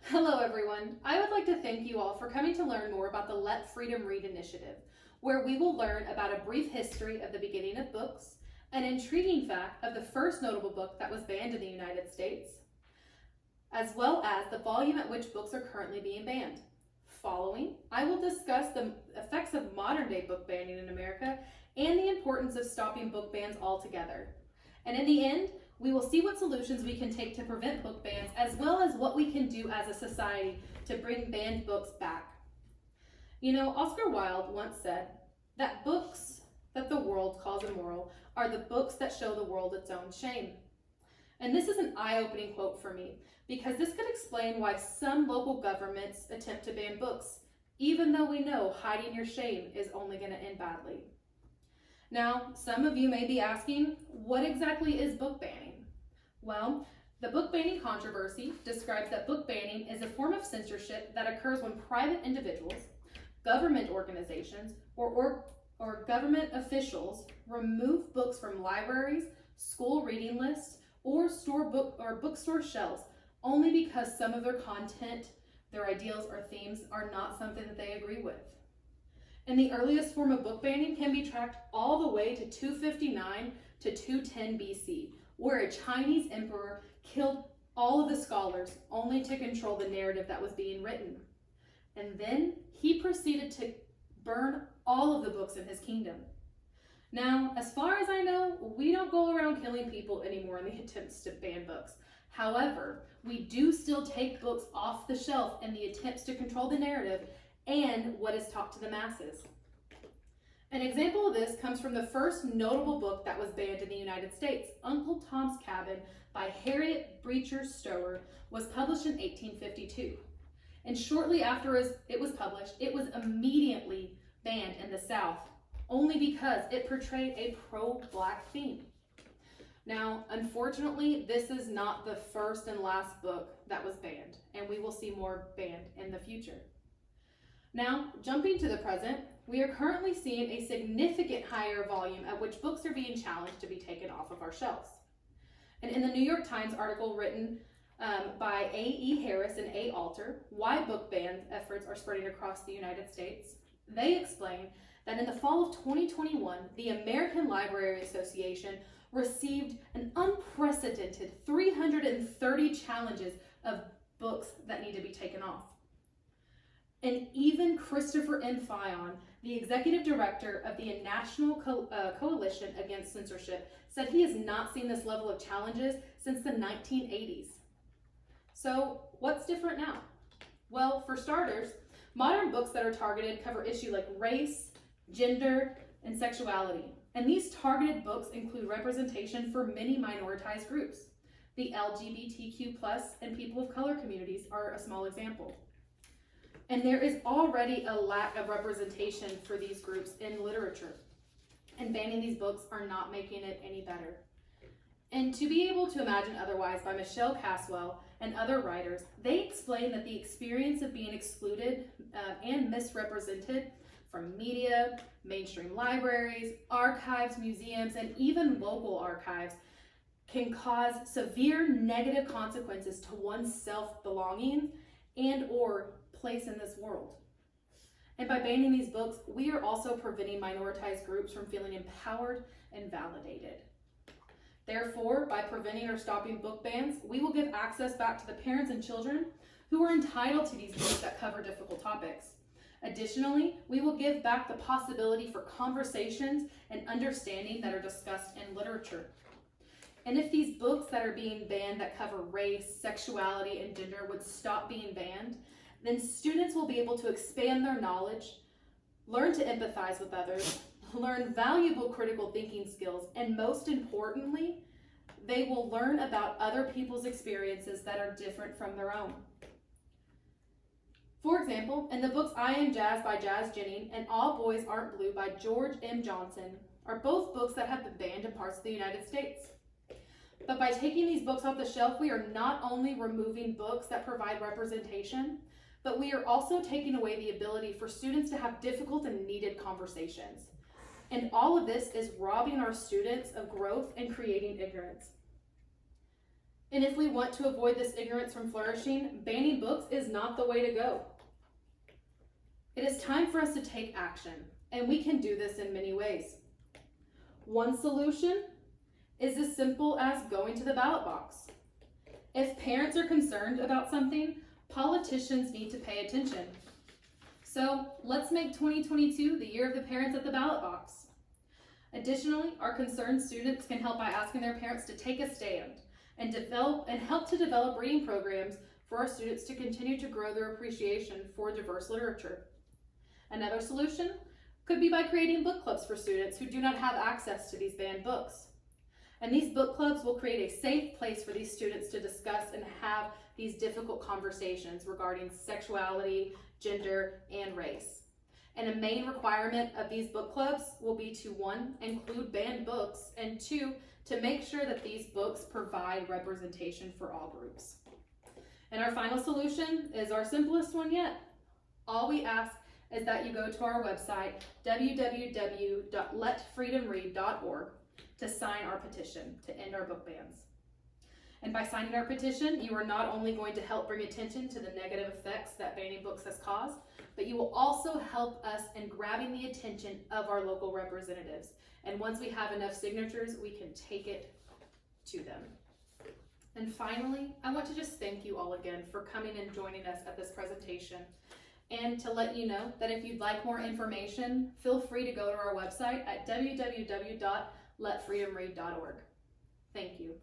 Hello everyone. I would like to thank you all for coming to learn more about the Let Freedom Read initiative, where we will learn about a brief history of the beginning of books, an intriguing fact of the first notable book that was banned in the United States, as well as the volume at which books are currently being banned. Following, I will discuss the effects of modern day book banning in America and the importance of stopping book bans altogether. And in the end, we will see what solutions we can take to prevent book bans, as well as what we can do as a society to bring banned books back. Oscar Wilde once said that books that the world calls immoral are the books that show the world its own shame. And this is an eye-opening quote for me, because this could explain why some local governments attempt to ban books, even though we know hiding your shame is only going to end badly. Now, some of you may be asking, what exactly is book banning? Well, the book banning controversy describes that book banning is a form of censorship that occurs when private individuals, government organizations, or government officials remove books from libraries, school reading lists, or bookstore shelves only because some of their content, their ideals, or themes are not something that they agree with. And the earliest form of book banning can be tracked all the way to 259 to 210 BC, where a Chinese emperor killed all of the scholars only to control the narrative that was being written. And then he proceeded to burn all of the books in his kingdom. Now, as far as I know, we don't go around killing people anymore in the attempts to ban books. However, we do still take books off the shelf in the attempts to control the narrative and what is taught to the masses. An example of this comes from the first notable book that was banned in the United States. Uncle Tom's Cabin by Harriet Beecher Stowe was published in 1852. And shortly after it was published, it was immediately banned in the South, only because it portrayed a pro-Black theme. Now, unfortunately, this is not the first and last book that was banned, and we will see more banned in the future. Now, jumping to the present, we are currently seeing a significant higher volume at which books are being challenged to be taken off of our shelves. And in the New York Times article written by A.E. Harris and A. Alter, Why Book Ban Efforts Are Spreading Across the United States, they explain that in the fall of 2021, the American Library Association received an unprecedented 330 challenges of books that need to be taken off. And even Christopher M. Fyon, the executive director of the National Coalition Against Censorship, said he has not seen this level of challenges since the 1980s. So what's different now? Well, for starters, modern books that are targeted cover issues like race, gender, and sexuality. And these targeted books include representation for many minoritized groups. The LGBTQ+ and people of color communities are a small example. And there is already a lack of representation for these groups in literature. And banning these books are not making it any better. And To Be Able to Imagine Otherwise by Michelle Caswell and other writers, they explain that the experience of being excluded and misrepresented from media, mainstream libraries, archives, museums, and even local archives can cause severe negative consequences to one's self-belonging and or place in this world. And by banning these books, we are also preventing minoritized groups from feeling empowered and validated. Therefore, by preventing or stopping book bans, we will give access back to the parents and children who are entitled to these books that cover difficult topics. Additionally, we will give back the possibility for conversations and understanding that are discussed in literature. And if these books that are being banned that cover race, sexuality, and gender would stop being banned, then students will be able to expand their knowledge, learn to empathize with others, learn valuable critical thinking skills, and most importantly, they will learn about other people's experiences that are different from their own. For example, in the books I Am Jazz by Jazz Jennings and All Boys Aren't Blue by George M. Johnson are both books that have been banned in parts of the United States. But by taking these books off the shelf, we are not only removing books that provide representation, but we are also taking away the ability for students to have difficult and needed conversations. And all of this is robbing our students of growth and creating ignorance. And if we want to avoid this ignorance from flourishing, banning books is not the way to go. It is time for us to take action, and we can do this in many ways. One solution is as simple as going to the ballot box. If parents are concerned about something, politicians need to pay attention. So let's make 2022 the year of the parents at the ballot box. Additionally, our concerned students can help by asking their parents to take a stand and help to develop reading programs for our students to continue to grow their appreciation for diverse literature. Another solution could be by creating book clubs for students who do not have access to these banned books. And these book clubs will create a safe place for these students to discuss and have these difficult conversations regarding sexuality, gender, and race. And a main requirement of these book clubs will be to, 1, include banned books, and 2, to make sure that these books provide representation for all groups. And our final solution is our simplest one yet. All we ask is that you go to our website, www.letfreedomread.org, to sign our petition to end our book bans. And by signing our petition, you are not only going to help bring attention to the negative effects that banning books has caused, but you will also help us in grabbing the attention of our local representatives. And once we have enough signatures, we can take it to them. And finally, I want to just thank you all again for coming and joining us at this presentation. And to let you know that if you'd like more information, feel free to go to our website at www.letfreedomread.org. Thank you.